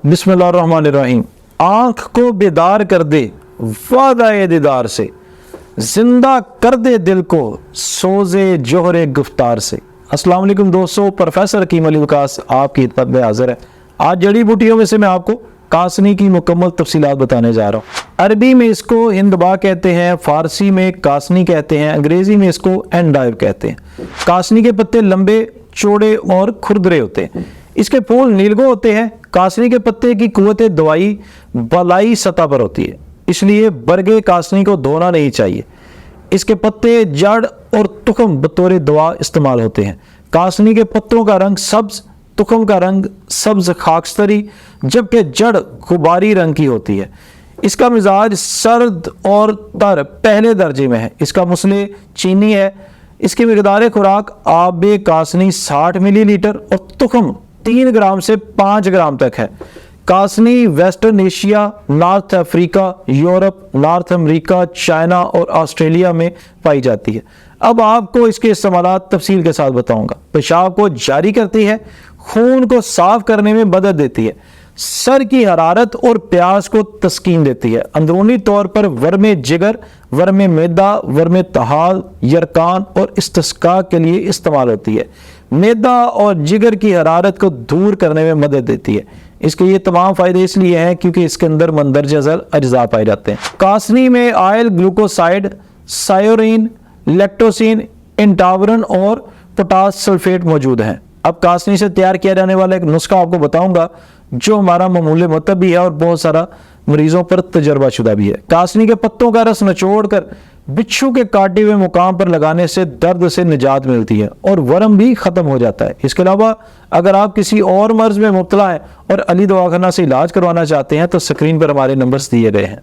बिस्मिल्लाहिर्रहमानिर्रहीम। आँख को बेदार कर दे वादा दीदार से, जिंदा कर दे दिल को सोजे जोहरे गुफ्तार से। अस्सलाम वालेकुम दोस्तों, प्रोफेसर हकीम अली वकास आपकी खिदमत में हाजिर है। आज जड़ी बूटियों में से मैं आपको कासनी की मुकम्मल तफसीलात बताने जा रहा हूँ। अरबी में इसको हिंदबा कहते हैं, फारसी में कासनी कहते हैं, अंग्रेजी में इसको एंडाइव कहते हैं। कासनी के पत्ते लंबे, चौड़े और खुरदरे होते हैं। इसके फूल नीलगो होते हैं। कासनी के पत्ते की कुव्वत दवाई बलाई सतह पर होती है, इसलिए बरगे कासनी को धोना नहीं चाहिए। इसके पत्ते, जड़ और तुखम बतौर दवा इस्तेमाल होते हैं। कासनी के पत्तों का रंग सब्ज, तुखम का रंग सब्ज खाकस्तरी, जबकि जड़ गुबारी रंग की होती है। इसका मिजाज सर्द और तर पहले दर्जे में है। इसका मुसले चीनी है। इसकी मिकदार खुराक आब कासनी 60 मिलीलीटर और तुखम 3 ग्राम से 5 ग्राम तक है। कासनी western Asia, north Africa, Europe, north America, China और ऑस्ट्रेलिया में पाई जाती है। अब आपको इसके इस्तेमालात तफसील के साथ बताऊंगा। पेशाब को जारी करती है, खून को साफ करने में मदद देती है, सर की हरारत और प्यास को तस्कीन देती है। अंदरूनी तौर पर वर्मे जिगर, वर्मे मैदा, वर्मे तहाल, यरकान और इस्तिस्का के लिए इस्तेमाल होती है। मैदा और जिगर की हरारत को दूर करने में मदद देती है। इसके ये तमाम फायदे इसलिए हैं क्योंकि इसके अंदर मंदरजा झैल अज्जा पाए जाते हैं। कासनी में आयल, ग्लूकोसाइड, सायोरीन, लैक्टोसिन, इंटावरन और पोटास सल्फेट मौजूद हैं। अब कासनी से तैयार किया जाने वाला एक नुस्खा आपको बताऊंगा जो हमारा मामूल मतलब भी है और बहुत सारा मरीजों पर तजर्बा शुदा भी है। कासनी के पत्तों का रस निचोड़ कर बिच्छू के काटे हुए मुकाम पर लगाने से दर्द से निजात मिलती है और वर्म भी खत्म हो जाता है। इसके अलावा अगर आप किसी और मर्ज में मुब्तला है और अली दवाखाना से इलाज करवाना चाहते हैं तो स्क्रीन पर हमारे नंबर्स दिए गए हैं।